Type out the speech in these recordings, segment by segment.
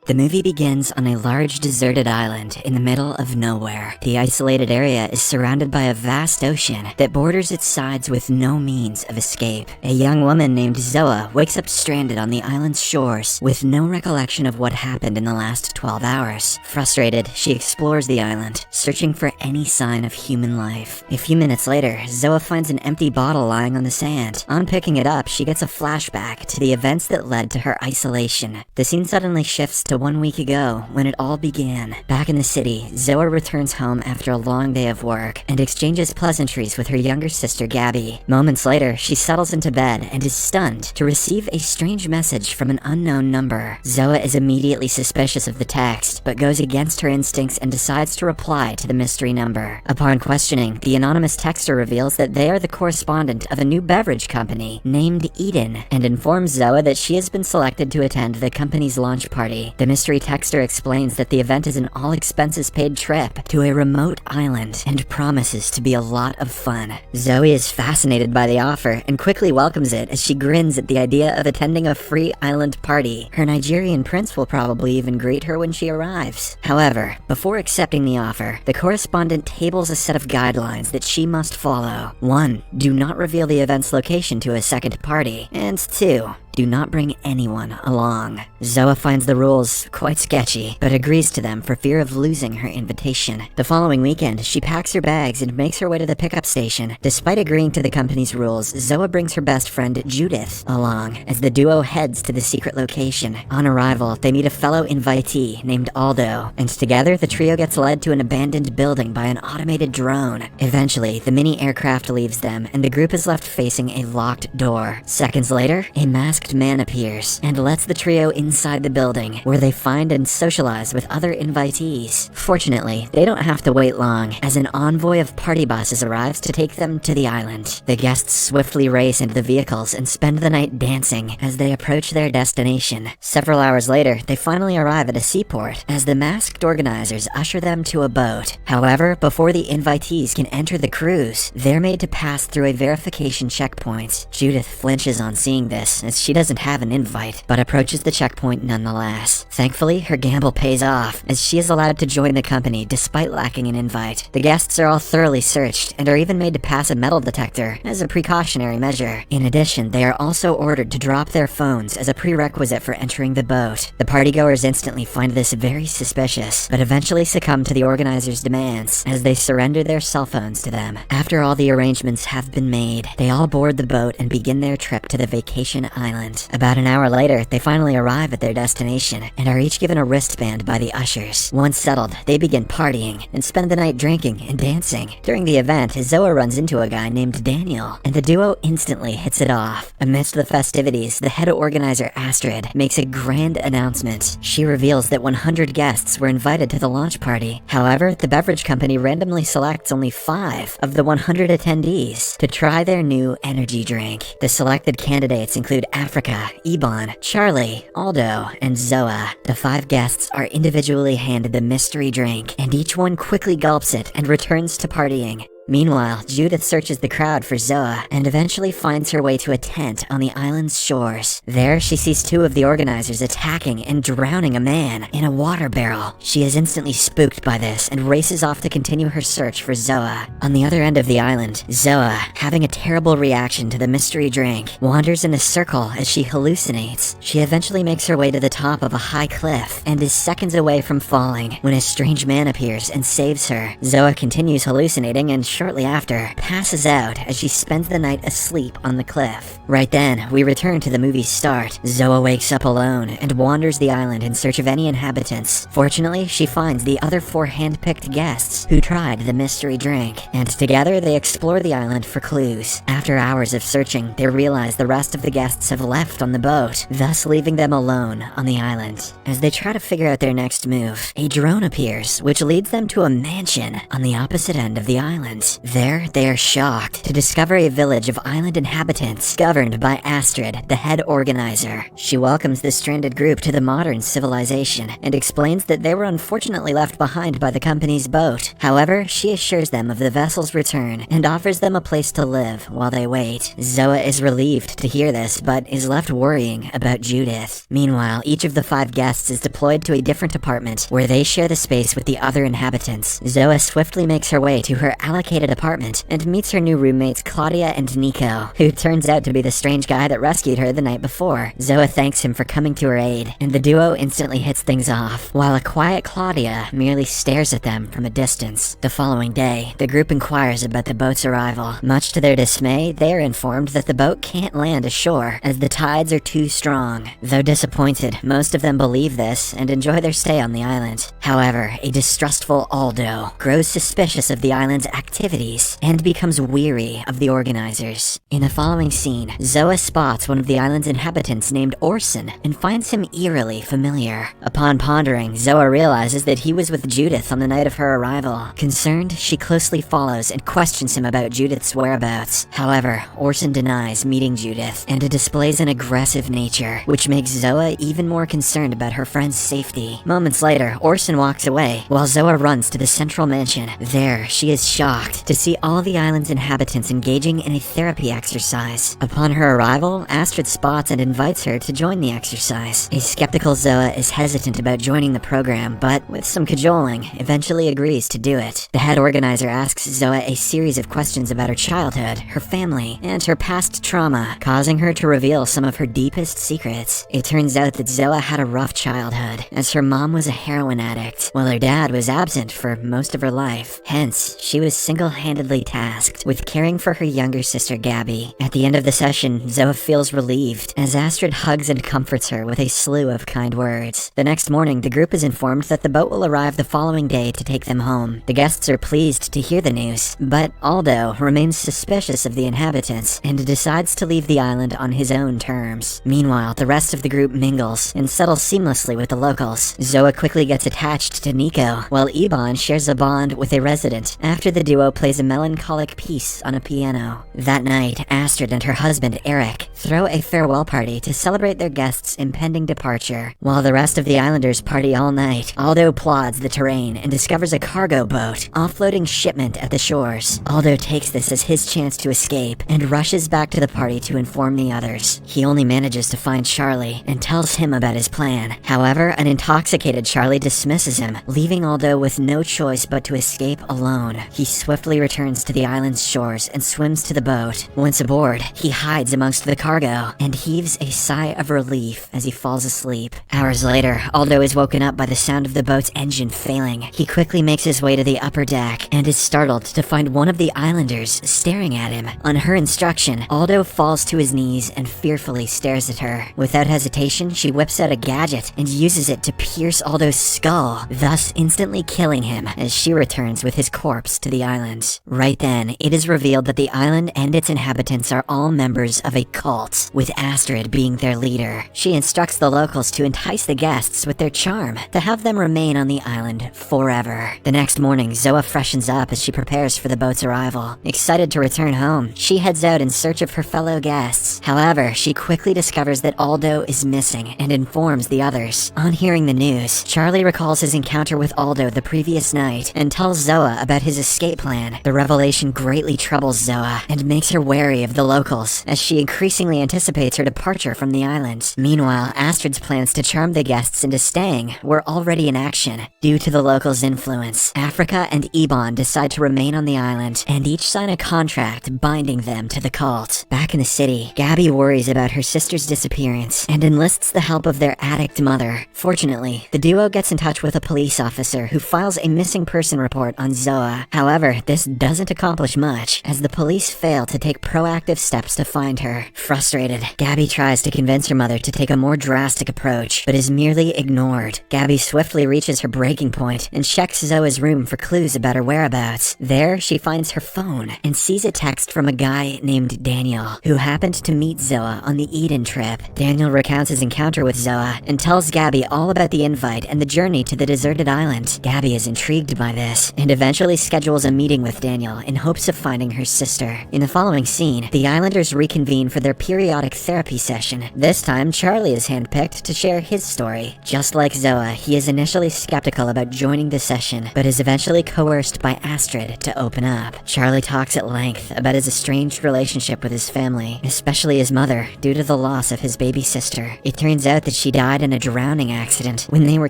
The movie begins on a large deserted island in the middle of nowhere. The isolated area is surrounded by a vast ocean that borders its sides with no means of escape. A young woman named Zoa wakes up stranded on the island's shores with no recollection of what happened in the last 12 hours. Frustrated, she explores the island, searching for any sign of human life. A few minutes later, Zoa finds an empty bottle lying on the sand. On picking it up, she gets a flashback to the events that led to her isolation. The scene suddenly shifts to 1 week ago, when it all began. Back in the city, Zoa returns home after a long day of work and exchanges pleasantries with her younger sister Gabby. Moments later, she settles into bed and is stunned to receive a strange message from an unknown number. Zoa is immediately suspicious of the text, but goes against her instincts and decides to reply to the mystery number. Upon questioning, the anonymous texter reveals that they are the correspondent of a new beverage company named Eden, and informs Zoa that she has been selected to attend the company's launch party. The mystery texter explains that the event is an all-expenses-paid trip to a remote island and promises to be a lot of fun. Zoe is fascinated by the offer and quickly welcomes it as she grins at the idea of attending a free island party. Her Nigerian prince will probably even greet her when she arrives. However, before accepting the offer, the correspondent tables a set of guidelines that she must follow. 1. Do not reveal the event's location to a second party. And 2. Do not bring anyone along. Zoa finds the rules quite sketchy, but agrees to them for fear of losing her invitation. The following weekend, she packs her bags and makes her way to the pickup station. Despite agreeing to the company's rules, Zoa brings her best friend Judith along as the duo heads to the secret location. On arrival, they meet a fellow invitee named Aldo, and together the trio gets led to an abandoned building by an automated drone. Eventually, the mini aircraft leaves them, and the group is left facing a locked door. Seconds later, a masked man appears and lets the trio inside the building, where they find and socialize with other invitees. Fortunately, they don't have to wait long, as an envoy of party buses arrives to take them to the island. The guests swiftly race into the vehicles and spend the night dancing as they approach their destination. Several hours later, they finally arrive at a seaport as the masked organizers usher them to a boat. However, before the invitees can enter the cruise, they're made to pass through a verification checkpoint. Judith flinches on seeing this, as she doesn't have an invite, but approaches the checkpoint nonetheless. Thankfully, her gamble pays off, as she is allowed to join the company despite lacking an invite. The guests are all thoroughly searched and are even made to pass a metal detector as a precautionary measure. In addition, they are also ordered to drop their phones as a prerequisite for entering the boat. The partygoers instantly find this very suspicious, but eventually succumb to the organizers' demands as they surrender their cell phones to them. After all the arrangements have been made, they all board the boat and begin their trip to the vacation island. About an hour later, they finally arrive at their destination and are each given a wristband by the ushers. Once settled, they begin partying and spend the night drinking and dancing. During the event, Zoa runs into a guy named Daniel, and the duo instantly hits it off. Amidst the festivities, the head organizer Astrid makes a grand announcement. She reveals that 100 guests were invited to the launch party. However, the beverage company randomly selects only 5 of the 100 attendees to try their new energy drink. The selected candidates include Africa, Ebon, Charlie, Aldo, and Zoa. The 5 guests are individually handed the mystery drink, and each one quickly gulps it and returns to partying. Meanwhile, Judith searches the crowd for Zoa and eventually finds her way to a tent on the island's shores. There, she sees 2 of the organizers attacking and drowning a man in a water barrel. She is instantly spooked by this and races off to continue her search for Zoa. On the other end of the island, Zoa, having a terrible reaction to the mystery drink, wanders in a circle as she hallucinates. She eventually makes her way to the top of a high cliff and is seconds away from falling when a strange man appears and saves her. Zoa continues hallucinating and shortly after, passes out as she spends the night asleep on the cliff. Right then, we return to the movie's start. Zoa wakes up alone and wanders the island in search of any inhabitants. Fortunately, she finds the other 4 hand-picked guests who tried the mystery drink, and together they explore the island for clues. After hours of searching, they realize the rest of the guests have left on the boat, thus leaving them alone on the island. As they try to figure out their next move, a drone appears, which leads them to a mansion on the opposite end of the island. island. There, they are shocked to discover a village of island inhabitants governed by Astrid, the head organizer. She welcomes the stranded group to the modern civilization and explains that they were unfortunately left behind by the company's boat. However, she assures them of the vessel's return and offers them a place to live while they wait. Zoa is relieved to hear this, but is left worrying about Judith. Meanwhile, each of the 5 guests is deployed to a different apartment where they share the space with the other inhabitants. Zoa swiftly makes her way to her allocated apartment and meets her new roommates Claudia and Nico, who turns out to be the strange guy that rescued her the night before. Zoa thanks him for coming to her aid, and the duo instantly hits things off, while a quiet Claudia merely stares at them from a distance. The following day, the group inquires about the boat's arrival. Much to their dismay, they are informed that the boat can't land ashore as the tides are too strong. Though disappointed, most of them believe this and enjoy their stay on the island. However, a distrustful Aldo grows suspicious of the island's activities and becomes weary of the organizers. In the following scene, Zoa spots one of the island's inhabitants named Orson and finds him eerily familiar. Upon pondering, Zoa realizes that he was with Judith on the night of her arrival. Concerned, she closely follows and questions him about Judith's whereabouts. However, Orson denies meeting Judith and displays an aggressive nature, which makes Zoa even more concerned about her friend's safety. Moments later, Orson walks away while Zoa runs to the central mansion. There, she is shocked to see all the island's inhabitants engaging in a therapy exercise. Upon her arrival, Astrid spots and invites her to join the exercise. A skeptical Zoa is hesitant about joining the program, but with some cajoling, eventually agrees to do it. The head organizer asks Zoa a series of questions about her childhood, her family, and her past trauma, causing her to reveal some of her deepest secrets. It turns out that Zoa had a rough childhood, as her mom was a heroin addict, while her dad was absent for most of her life. Hence, she was single-handedly tasked with caring for her younger sister Gabby. At the end of the session, Zoa feels relieved as Astrid hugs and comforts her with a slew of kind words. The next morning, the group is informed that the boat will arrive the following day to take them home. The guests are pleased to hear the news, but Aldo remains suspicious of the inhabitants and decides to leave the island on his own terms. Meanwhile, the rest of the group mingles and settles seamlessly with the locals. Zoa quickly gets attached to Nico, while Iban shares a bond with a resident after the duo plays a melancholic piece on a piano. That night, Astrid and her husband Eric throw a farewell party to celebrate their guests' impending departure. While the rest of the islanders party all night, Aldo plods the terrain and discovers a cargo boat offloading shipment at the shores. Aldo takes this as his chance to escape and rushes back to the party to inform the others. He only manages to find Charlie and tells him about his plan. However, an intoxicated Charlie dismisses him, leaving Aldo with no choice but to escape alone. He swiftly returns to the island's shores and swims to the boat. Once aboard, he hides amongst the cargo and heaves a sigh of relief as he falls asleep. Hours later, Aldo is woken up by the sound of the boat's engine failing. He quickly makes his way to the upper deck and is startled to find one of the islanders staring at him. On her instruction, Aldo falls to his knees and fearfully stares at her. Without hesitation, she whips out a gadget and uses it to pierce Aldo's skull, thus instantly killing him as she returns with his corpse to the island. Right then, it is revealed that the island and its inhabitants are all members of a cult, with Astrid being their leader. She instructs the locals to entice the guests with their charm, to have them remain on the island forever. The next morning, Zoa freshens up as she prepares for the boat's arrival. Excited to return home, she heads out in search of her fellow guests. However, she quickly discovers that Aldo is missing and informs the others. On hearing the news, Charlie recalls his encounter with Aldo the previous night and tells Zoa about his escape plan. The revelation greatly troubles Zoa and makes her wary of the locals as she increasingly anticipates her departure from the island. Meanwhile, Astrid's plans to charm the guests into staying were already in action. Due to the locals' influence, Africa and Iban decide to remain on the island and each sign a contract binding them to the cult. Back in the city, Gabby worries about her sister's disappearance and enlists the help of their addict mother. Fortunately, the duo gets in touch with a police officer who files a missing person report on Zoa. However, this doesn't accomplish much, as the police fail to take proactive steps to find her. Frustrated, Gabby tries to convince her mother to take a more drastic approach, but is merely ignored. Gabby swiftly reaches her breaking point and checks Zoa's room for clues about her whereabouts. There, she finds her phone and sees a text from a guy named Daniel, who happened to meet Zoa on the Eden trip. Daniel recounts his encounter with Zoa and tells Gabby all about the invite and the journey to the deserted island. Gabby is intrigued by this and eventually schedules a meeting meeting with Daniel in hopes of finding her sister. In the following scene, the Islanders reconvene for their periodic therapy session. This time, Charlie is handpicked to share his story. Just like Zoa, he is initially skeptical about joining the session, but is eventually coerced by Astrid to open up. Charlie talks at length about his estranged relationship with his family, especially his mother, due to the loss of his baby sister. It turns out that she died in a drowning accident when they were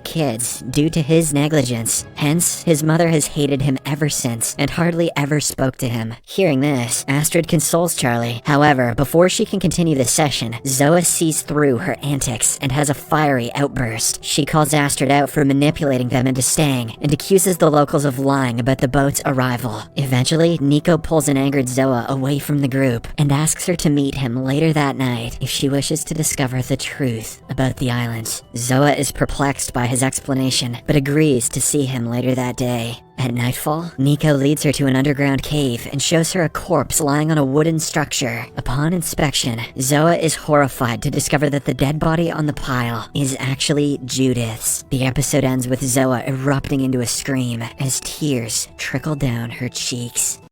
kids, due to his negligence. Hence, his mother has hated him ever since, and hardly ever spoke to him. Hearing this, Astrid consoles Charlie. However, before she can continue the session, Zoa sees through her antics and has a fiery outburst. She calls Astrid out for manipulating them into staying, and accuses the locals of lying about the boat's arrival. Eventually, Nico pulls an angered Zoa away from the group, and asks her to meet him later that night if she wishes to discover the truth about the island. Zoa is perplexed by his explanation, but agrees to see him later that day. At nightfall, Nico leads her to an underground cave and shows her a corpse lying on a wooden structure. Upon inspection, Zoa is horrified to discover that the dead body on the pile is actually Judith's. The episode ends with Zoa erupting into a scream as tears trickle down her cheeks.